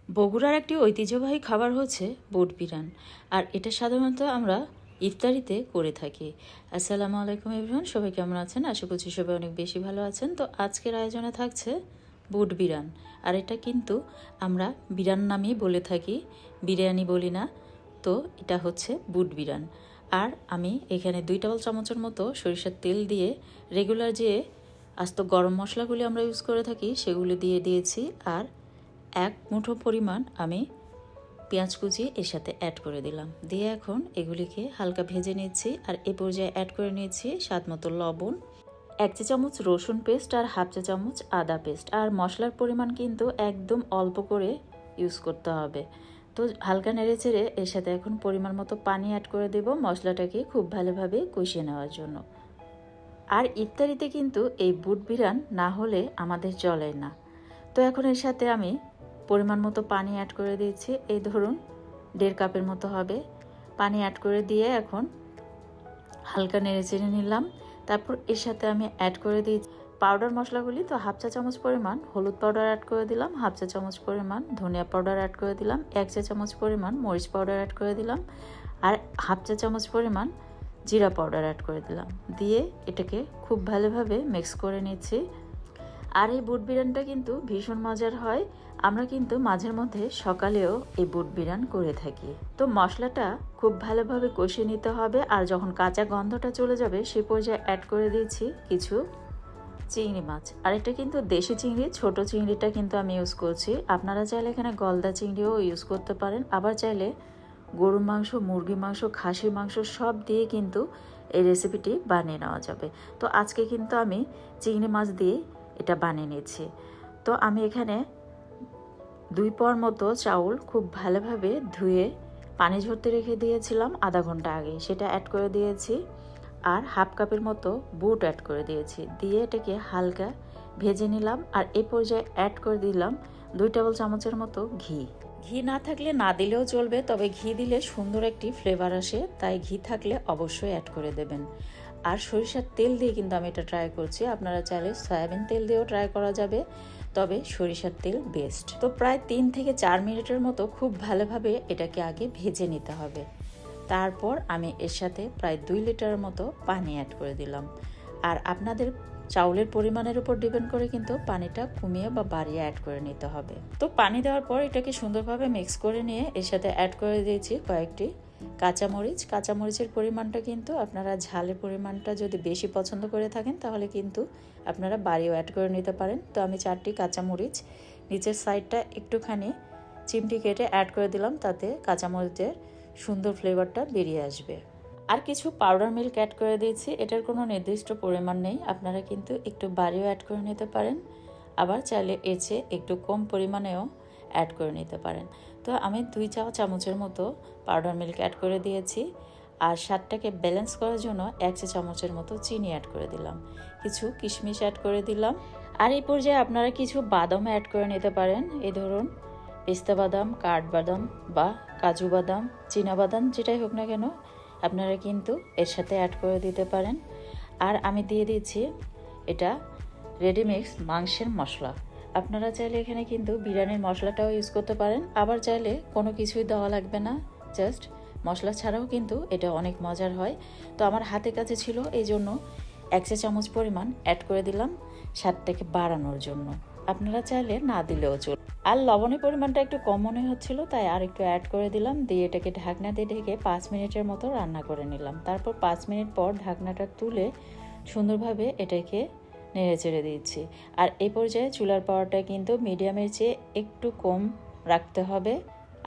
বগুড়ার একটি ঐতিহ্যবাহী খাবার হচ্ছে বুট বিরান, আর এটা সাধারণত আমরা ইফতারিতে করে থাকি। আসসালামু আলাইকুম এভরিওয়ান, সবাই কেমন আছেন? আশা করছি সবাই অনেক বেশি ভালো আছেন। তো আজকের আয়োজনে থাকছে বুট বিরান, আর এটা কিন্তু আমরা বিরান নামেই বলে থাকি, বিরিয়ানি বলি না। তো এটা হচ্ছে বুট বিরান। আর আমি এখানে 2 টেবিল চামচের মতো সরিষার তেল দিয়ে রেগুলার যে আস্ত গরম মশলাগুলি আমরা ইউজ করে থাকি সেগুলি দিয়ে দিয়েছি, আর 1 মুঠো পরিমাণ আমি পেঁয়াজ কুচি এর সাথে অ্যাড করে দিলাম। দিয়ে এখন এগুলিকে হালকা ভেজে নিচ্ছি। আর এ পর্যায়ে অ্যাড করে নিয়েছি স্বাদ মতো লবণ, 1 চা চামচ রসুন পেস্ট আর 1/2 চা চামচ আদা পেস্ট। আর মশলার পরিমাণ কিন্তু একদম অল্প করে ইউজ করতে হবে। তো হালকা নেড়ে চেড়ে এর সাথে এখন পরিমাণ মতো পানি অ্যাড করে দেব মশলাটাকে খুব ভালোভাবে কষিয়ে নেওয়ার জন্য। আর ইফতারিতে কিন্তু এই বুট বিরান না হলে আমাদের চলে না। তো এখন এর সাথে আমি পরিমাণ মতো পানি অ্যাড করে দিয়েছি। এই ধরুন 1.5 কাপের মতো হবে। পানি অ্যাড করে দিয়ে এখন হালকা নেড়ে চেড়ে নিলাম। তারপর এর সাথে আমি অ্যাড করে দিয়েছি পাউডার মশলাগুলি। তো 1/2 চা চামচ পরিমাণ হলুদ পাউডার অ্যাড করে দিলাম, 1/2 চা চামচ পরিমাণ ধনিয়া পাউডার অ্যাড করে দিলাম, 1 চা চামচ পরিমাণ মরিচ পাউডার অ্যাড করে দিলাম, আর 1/2 চা চামচ পরিমাণ জিরা পাউডার অ্যাড করে দিলাম। দিয়ে এটাকে খুব ভালোভাবে মিক্স করে নিচ্ছি। আর এই বুট বিরানটা কিন্তু ভীষণ মজার হয়। আমরা কিন্তু মাঝের মধ্যে সকালেও এই বুট বিরান করে থাকি। তো মশলাটা খুব ভালোভাবে কষিয়ে নিতে হবে। আর যখন কাঁচা গন্ধটা চলে যাবে সে পর্যায়ে অ্যাড করে দিয়েছি কিছু চিংড়ি মাছ। আর এটা কিন্তু দেশি চিংড়ি, ছোট চিংড়িটা কিন্তু আমি ইউজ করছি। আপনারা চাইলে এখানে গলদা চিংড়িও ইউজ করতে পারেন। আবার চাইলে গরুর মাংস, মুরগি মাংস, খাসির মাংস সব দিয়ে কিন্তু এই রেসিপিটি বানিয়ে নেওয়া যাবে। তো আজকে কিন্তু আমি চিংড়ি মাছ দিয়ে এটা বানিয়ে নিচ্ছি। তো আমি এখানে 2 পর মতো চাউল খুব ভালোভাবে ধুয়ে পানি ঝরতে রেখে দিয়েছিলাম আধা ঘন্টা আগে, সেটা অ্যাড করে দিয়েছি। আর 1/2 কাপের মতো বুট অ্যাড করে দিয়েছি। দিয়ে এটাকে হালকা ভেজে নিলাম। আর এই পর্যায়ে অ্যাড করে দিলাম 2 টেবিল চামচের মতো ঘি। ঘি না থাকলে না দিলেও চলবে, তবে ঘি দিলে সুন্দর একটি ফ্লেভার আসে, তাই ঘি থাকলে অবশ্যই অ্যাড করে দেবেন। আর সরিষার তেল দিয়ে কিন্তু আমি এটা ট্রাই করছি। আপনারা চাইলে সয়াবিন তেল দিয়েও ট্রাই করা যাবে, তবে সরিষার তেল বেস্ট। তো প্রায় 3 থেকে 4 মিনিটের মতো খুব ভালোভাবে এটাকে আগে ভেজে নিতে হবে। তারপর আমি এর সাথে প্রায় 2 লিটারের মতো পানি অ্যাড করে দিলাম। আর আপনাদের চাউলের পরিমাণের উপর ডিপেন্ড করে কিন্তু পানিটা কমিয়ে বা বাড়িয়ে অ্যাড করে নিতে হবে। তো পানি দেওয়ার পর এটাকে সুন্দরভাবে মিক্স করে নিয়ে এর সাথে অ্যাড করে দিয়েছি কয়েকটি কাঁচামরিচ। কাঁচামরিচের পরিমাণটা কিন্তু আপনারা ঝালের পরিমাণটা যদি বেশি পছন্দ করে থাকেন তাহলে কিন্তু আপনারা বাড়িও অ্যাড করে নিতে পারেন। তো আমি 4টি কাঁচামরিচ নিচের সাইডটা একটুখানি চিমটি কেটে অ্যাড করে দিলাম, তাতে কাঁচামরিচের সুন্দর ফ্লেভারটা বেরিয়ে আসবে। আর কিছু পাউডার মিল্ক অ্যাড করে দিয়েছি। এটার কোনো নির্দিষ্ট পরিমাণ নেই, আপনারা কিন্তু একটু বাড়িও অ্যাড করে নিতে পারেন, আবার চাইলে এর চেয়ে একটু কম পরিমাণেও অ্যাড করে নিতে পারেন। তো আমি 2 চা চামচের মতো পাউডার মিল্ক অ্যাড করে দিয়েছি। আর স্বাদটাকে ব্যালেন্স করার জন্য 1 চা চামচের মতো চিনি অ্যাড করে দিলাম, কিছু কিশমিশ অ্যাড করে দিলাম। আর এই পর্যায়ে আপনারা কিছু বাদাম অ্যাড করে নিতে পারেন। এই ধরুন পেস্তা বাদাম, কাঠবাদাম বা কাজু বাদাম, চীনা বাদাম, যেটাই হোক না কেন আপনারা কিন্তু এর সাথে অ্যাড করে দিতে পারেন। আর আমি দিয়ে দিচ্ছি এটা রেডিমিক্স মাংসের মশলা। আপনারা চাইলে এখানে কিন্তু বিরিয়ানির মশলাটাও ইউজ করতে পারেন, আবার চাইলে কোনো কিছুই দেওয়া লাগবে না, জাস্ট মশলা ছাড়াও কিন্তু এটা অনেক মজার হয়। তো আমার হাতে কাছে ছিল, এই জন্য 1 চা চামচ পরিমাণ অ্যাড করে দিলাম স্বাদটাকে বাড়ানোর জন্য। আপনারা চাইলে না দিলেও চলবে। আর লবণের পরিমাণটা একটু কম মনে হচ্ছিল, তাই আর একটু অ্যাড করে দিলাম। দিয়ে এটাকে ঢাকনা দিয়ে ঢেকে 5 মিনিটের মতো রান্না করে নিলাম। তারপর 5 মিনিট পর ঢাকনাটা তুলে সুন্দরভাবে এটাকে নেড়ে চেড়ে দিচ্ছি। আর এই পর্যায়ে চুলার পাওয়ারটা কিন্তু মিডিয়ামের চেয়ে একটু কম রাখতে হবে।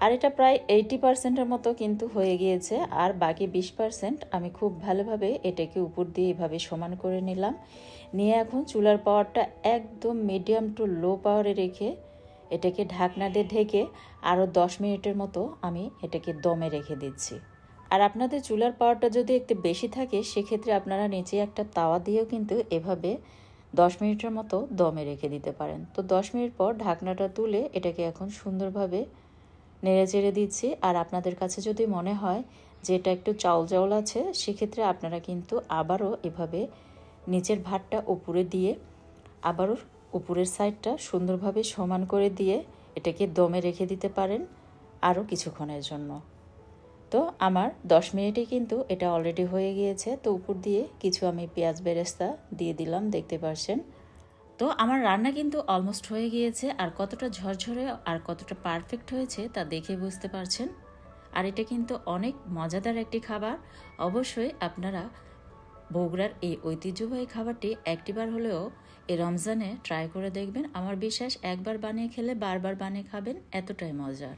আর এটা প্রায় 80%-এর মতো কিন্তু হয়ে গিয়েছে। আর বাকি 20% আমি খুব ভালোভাবে এটাকে উপর দিয়ে এভাবে সমান করে নিলাম। নিয়ে এখন চুলার পাওয়ারটা একদম মিডিয়াম টু লো পাওয়ারে রেখে এটাকে ঢাকনা দিয়ে ঢেকে আরও 10 মিনিটের মতো আমি এটাকে দমে রেখে দিচ্ছি। আর আপনাদের চুলার পাওয়ারটা যদি একটু বেশি থাকে সেক্ষেত্রে আপনারা নিচে একটা তাওয়া দিয়েও কিন্তু এভাবে 10 মিনিটের মতো দমে রেখে দিতে পারেন। তো 10 মিনিট পর ঢাকনাটা তুলে এটাকে এখন সুন্দরভাবে নেড়ে চেড়ে দিচ্ছি। আর আপনাদের কাছে যদি মনে হয় যে এটা একটু চাউল চাউল আছে, সেক্ষেত্রে আপনারা কিন্তু আবারও এভাবে নিচের ভাতটা উপরে দিয়ে আবারও উপরের সাইডটা সুন্দরভাবে সমান করে দিয়ে এটাকে দমে রেখে দিতে পারেন আরও কিছুক্ষণের জন্য। তো আমার 10 মিনিটে কিন্তু এটা অলরেডি হয়ে গিয়েছে। তো উপর দিয়ে কিছু আমি পেঁয়াজ বেরেস্তা দিয়ে দিলাম, দেখতে পাচ্ছেন। তো আমার রান্না কিন্তু অলমোস্ট হয়ে গিয়েছে, আর কতটা ঝরঝরে আর কতটা পারফেক্ট হয়েছে তা দেখে বুঝতে পারছেন। আর এটা কিন্তু অনেক মজাদার একটি খাবার। অবশ্যই আপনারা বগুড়ার এই ঐতিহ্যবাহী খাবারটি একটিবার হলেও এই রমজানে ট্রাই করে দেখবেন। আমার বিশ্বাস একবার বানিয়ে খেলে বারবার বানিয়ে খাবেন, এতটাই মজার।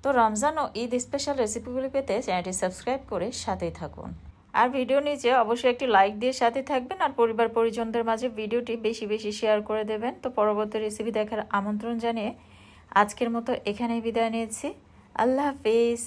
তো রমজান ও ঈদ স্পেশাল রেসিপিগুলি পেতে চ্যানেলটি সাবস্ক্রাইব করে সাথেই থাকুন। আর ভিডিও নিচে অবশ্যই একটি লাইক দিয়ে সাথে থাকবেন, আর পরিবার পরিজনদের মাঝে ভিডিওটি বেশি বেশি শেয়ার করে দেবেন। তো পরবর্তী রেসিপি দেখার আমন্ত্রণ জানিয়ে আজকের মতো এখানেই বিদায় নিয়েছি। আল্লাহ হাফিজ।